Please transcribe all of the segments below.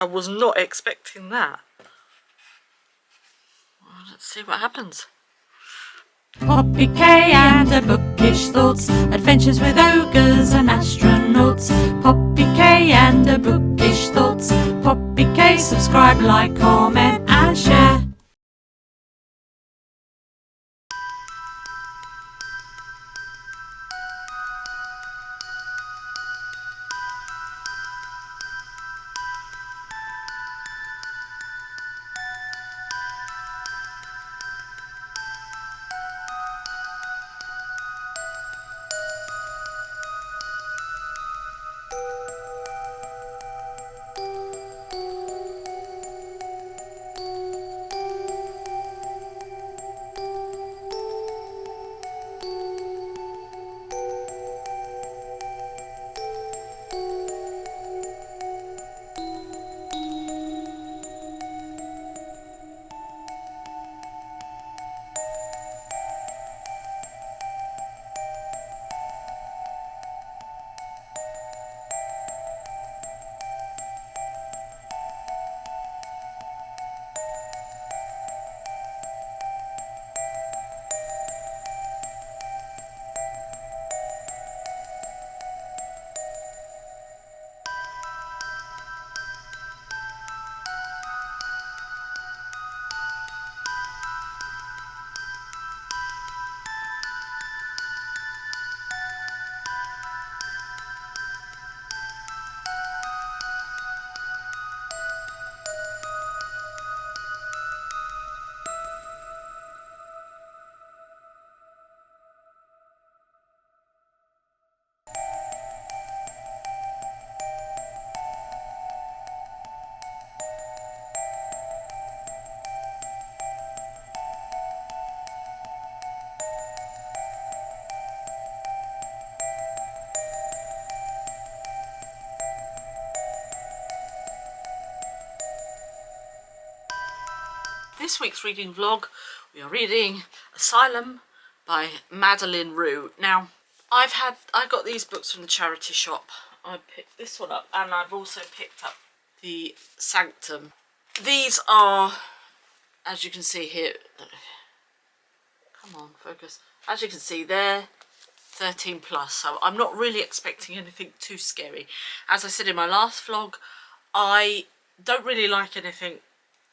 I was not expecting that. Well, let's see what happens. Poppy K and her bookish thoughts, adventures with ogres and astronauts. Poppy K and her bookish thoughts. Poppy K, subscribe, like, comment and share. This week's reading vlog, we are reading Asylum by Madeleine Roux. Now, I got these books from the charity shop. I picked this one up, and I've also picked up the Sanctum. These are, as you can see here, come on, focus. As you can see, they're 13 plus, so I'm not really expecting anything too scary. As I said in my last vlog, I don't really like anything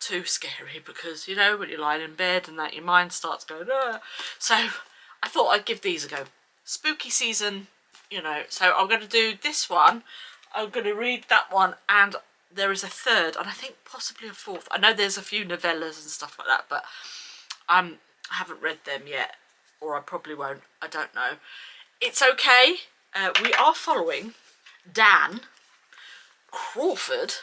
too scary because, you know, when you're lying in bed and that, your mind starts going, ah. So I thought I'd give these a go. Spooky season, you know, so I'm going to do this one, I'm going to read that one, and there is a third, and I think possibly a fourth. I know there's a few novellas and stuff like that, but I haven't read them yet, or I probably won't, I don't know. It's okay. We are following Daniel Crawford,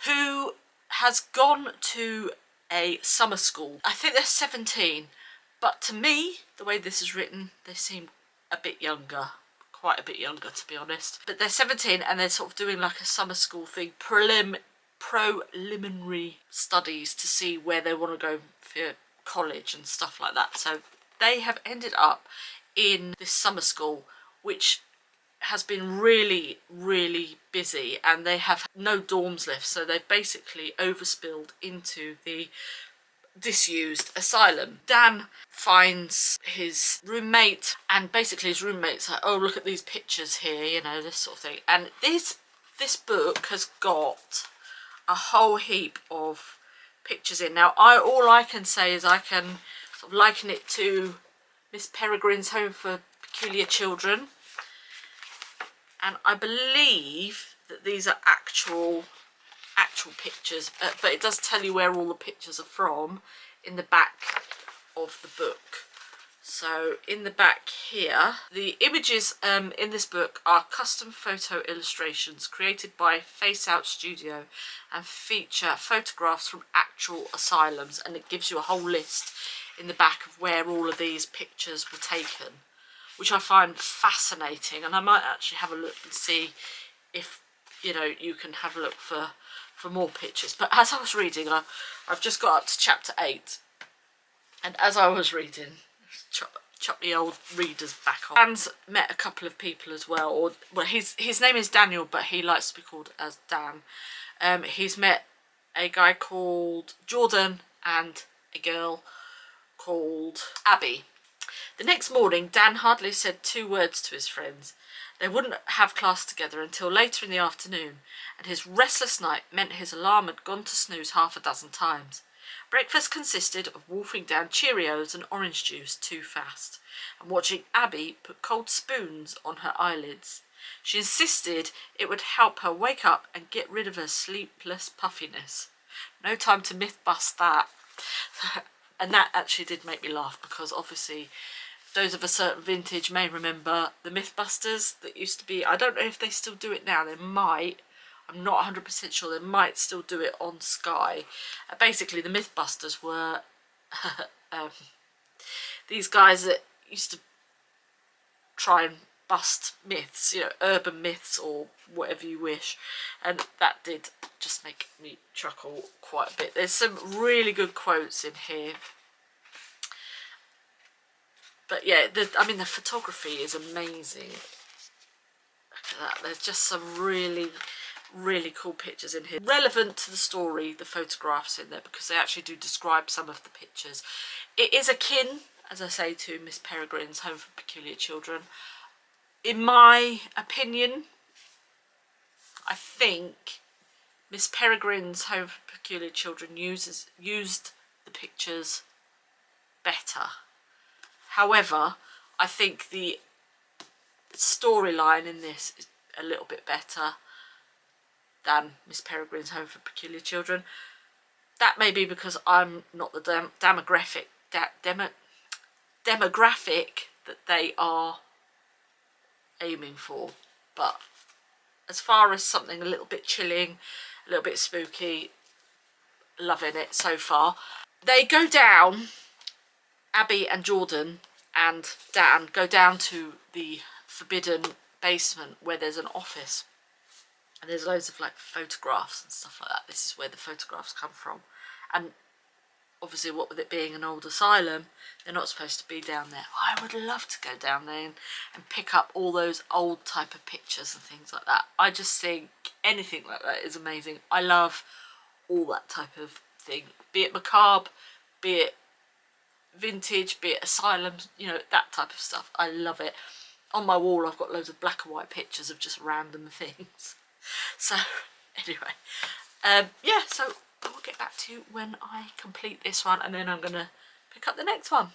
who has gone to a summer school. I think they're 17, but to me, the way this is written, they seem a bit younger, quite a bit younger to be honest. But they're 17 and they're sort of doing like a summer school thing, preliminary studies to see where they want to go for college and stuff like that. So they have ended up in this summer school, which has been really, really busy, and they have no dorms left, so they've basically overspilled into the disused asylum. Dan finds his roommate, and basically his roommate's like, oh, look at these pictures here, you know, this sort of thing. And this book has got a whole heap of pictures in. Now, all I can say is I can sort of liken it to Miss Peregrine's Home for Peculiar Children. And I believe that these are actual pictures, but it does tell you where all the pictures are from in the back of the book. So in the back here, the images in this book are custom photo illustrations created by Face Out Studio and feature photographs from actual asylums, and it gives you a whole list in the back of where all of these pictures were taken, which I find fascinating, and I might actually have a look and see if, you know, you can have a look for more pictures. But as I was reading, I've just got up to chapter 8, and as I was reading, chuck the old readers back on. Dan's met a couple of people as well, or well, his name is Daniel, but he likes to be called as Dan. He's met a guy called Jordan and a girl called Abby. The next morning, Dan hardly said 2 words to his friends. They wouldn't have class together until later in the afternoon, and his restless night meant his alarm had gone to snooze half a dozen times. Breakfast consisted of wolfing down Cheerios and orange juice too fast, and watching Abby put cold spoons on her eyelids. She insisted it would help her wake up and get rid of her sleepless puffiness. No time to myth bust that. And that actually did make me laugh, because obviously those of a certain vintage may remember the Mythbusters that used to be, I don't know if they still do it now, they might, I'm not 100% sure, they might still do it on Sky. Basically the Mythbusters were these guys that used to try and bust myths, you know, urban myths or whatever you wish, and that did just make me chuckle quite a bit. There's some really good quotes in here. But yeah, I mean, the photography is amazing. Look at that. There's just some really, really cool pictures in here. Relevant to the story, the photographs in there, because they actually do describe some of the pictures. It is akin, as I say, to Miss Peregrine's Home for Peculiar Children. In my opinion, I think Miss Peregrine's Home for Peculiar Children used the pictures better. However, I think the storyline in this is a little bit better than Miss Peregrine's Home for Peculiar Children. That may be because I'm not the demographic that they are aiming for. But as far as something a little bit chilling, a little bit spooky, loving it so far. They go down, Abby and Jordan and Dan go down to the forbidden basement where there's an office, and there's loads of like photographs and stuff like that. This is where the photographs come from, and obviously what with it being an old asylum, they're not supposed to be down there. I would love to go down there and pick up all those old type of pictures and things like that. I just think anything like that is amazing. I love all that type of thing, be it macabre, be it vintage, be it asylum, you know, that type of stuff. I love it. On my wall I've got loads of black and white pictures of just random things. So anyway, yeah, so I will get back to you when I complete this one, and then I'm going to pick up the next one.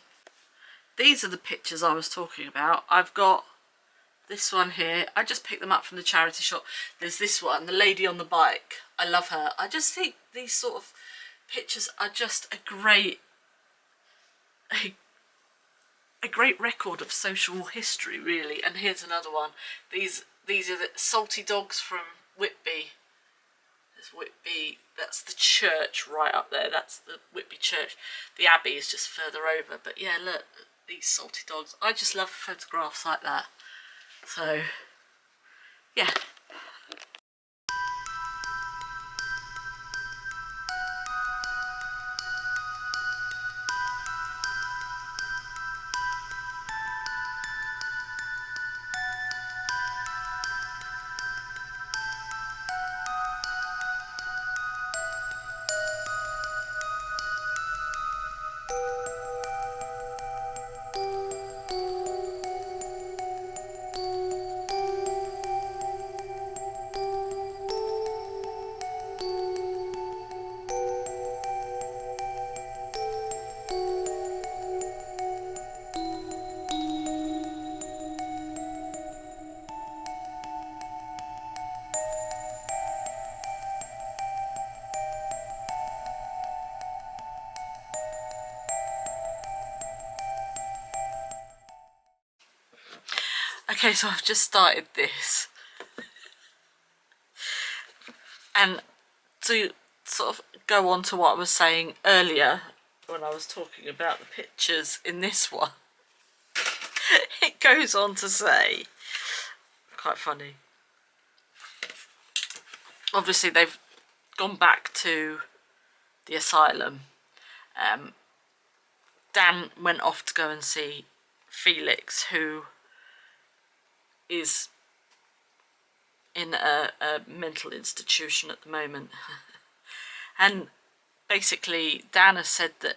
These are the pictures I was talking about. I've got this one here. I just picked them up from the charity shop. There's this one, the lady on the bike. I love her. I just think these sort of pictures are just a great record of social history, really. And here's another one. These are the salty dogs from Whitby. There's Whitby, that's the church right up there. That's the Whitby church. The abbey is just further over. But yeah, look, these salty dogs. I just love photographs like that. So yeah. Okay, so I've just started this, and to sort of go on to what I was saying earlier when I was talking about the pictures in this one, it goes on to say, quite funny, obviously they've gone back to the asylum. Dan went off to go and see Felix, who is in a mental institution at the moment. And basically Dan has said that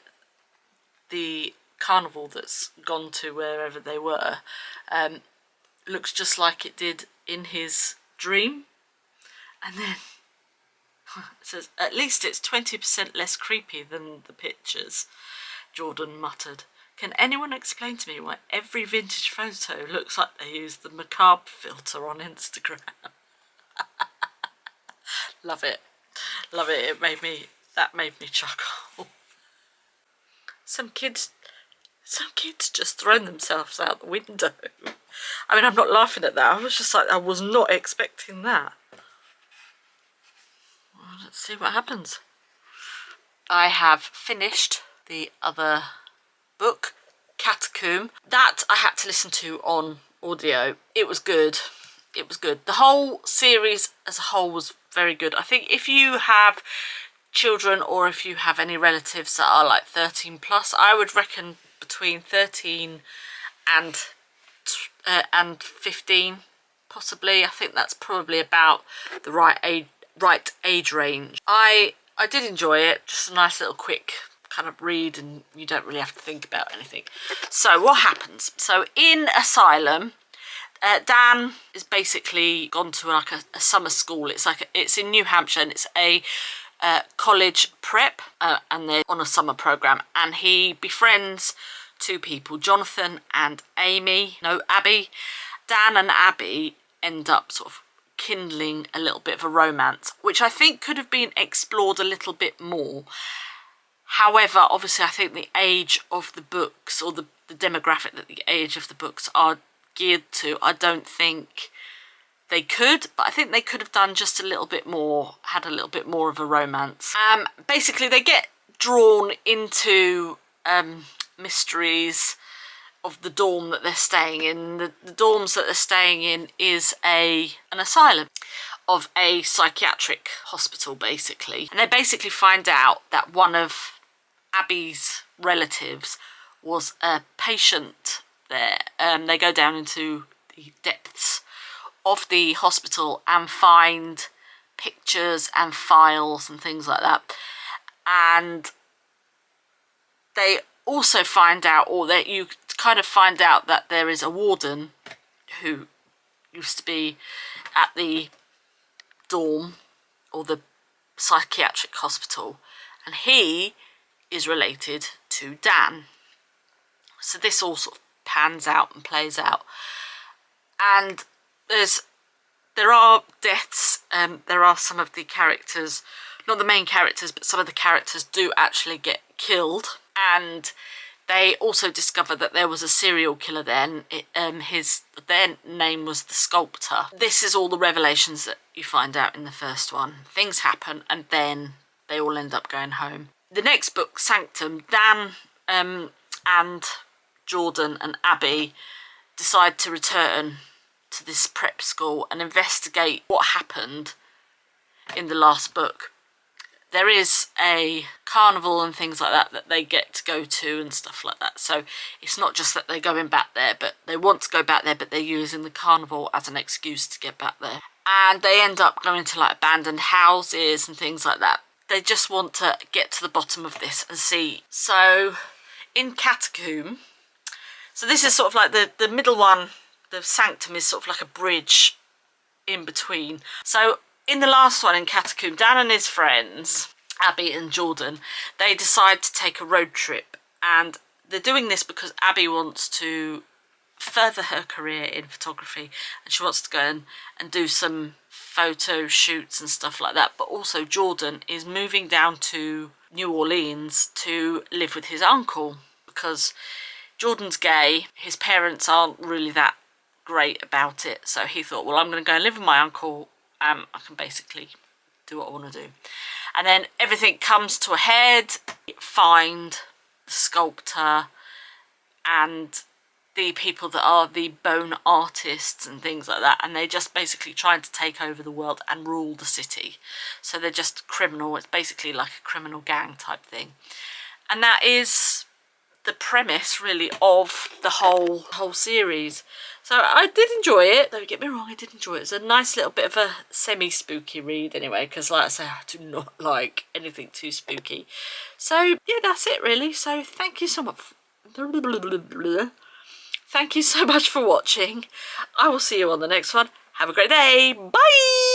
the carnival that's gone to wherever they were looks just like it did in his dream. And then it says, at least it's 20% less creepy than the pictures, Jordan muttered. Can anyone explain to me why every vintage photo looks like they used the macabre filter on Instagram? Love it. Love it. That made me chuckle. Some kids just thrown themselves out the window. I mean, I'm not laughing at that. I was just like, I was not expecting that. Well, let's see what happens. I have finished the other book, Catacomb. That I had to listen to on audio. It was good. It was good. The whole series as a whole was very good. I think if you have children or if you have any relatives that are like 13 plus, I would reckon between 13 and 15 possibly. I think that's probably about the right age range. I did enjoy it. Just a nice little quick kind of read, and you don't really have to think about anything. So what happens? So in Asylum, Dan is basically gone to like a summer school. It's in New Hampshire, and it's a college prep, and they're on a summer program, and he befriends two people, Jonathan and Abby. Dan and Abby end up sort of kindling a little bit of a romance, which I think could have been explored a little bit more. However, obviously I think the age of the books, or the demographic that the age of the books are geared to, I don't think they could, but I think they could have done just a little bit more, had a little bit more of a romance. Basically they get drawn into mysteries of the dorm that they're staying in. The dorms that they're staying in is an asylum of a psychiatric hospital, basically. And they basically find out that one of Abby's relatives was a patient there. They go down into the depths of the hospital and find pictures and files and things like that. And they also find out, or that you kind of find out, that there is a warden who used to be at the dorm or the psychiatric hospital, and he is related to Dan. So this all sort of pans out and plays out, and there are deaths. There are some of the characters, not the main characters, but some of the characters do actually get killed, and they also discover that there was a serial killer then. Their name was the Sculptor. This is all the revelations that you find out in the first one. Things happen, and then they all end up going home. The next book, Sanctum, Dan and Jordan and Abby decide to return to this prep school and investigate what happened in the last book. There is a carnival and things like that they get to go to and stuff like that. So it's not just that they're going back there, but they want to go back there, but they're using the carnival as an excuse to get back there. And they end up going to like abandoned houses and things like that. They just want to get to the bottom of this and see. So in Catacomb, so this is sort of like the middle one, the Sanctum is sort of like a bridge in between. So in the last one, in Catacomb, Dan and his friends, Abby and Jordan, they decide to take a road trip. And they're doing this because Abby wants to further her career in photography, and she wants to go and do some photo shoots and stuff like that. But also Jordan is moving down to New Orleans to live with his uncle, because Jordan's gay. His parents aren't really that great about it, so he thought, well, I'm going to go and live with my uncle. I can basically do what I want to do. And then everything comes to a head. Find the Sculptor and the people that are the bone artists and things like that, and they're just basically trying to take over the world and rule the city. So they're just criminal. It's basically like a criminal gang type thing. And that is the premise really of the whole series. So I did enjoy it. Don't get me wrong, I did enjoy it. It's a nice little bit of a semi-spooky read anyway, because like I say, I do not like anything too spooky. So yeah, that's it really. So thank you so much. Thank you so much for watching. I will see you on the next one. Have a great day. Bye!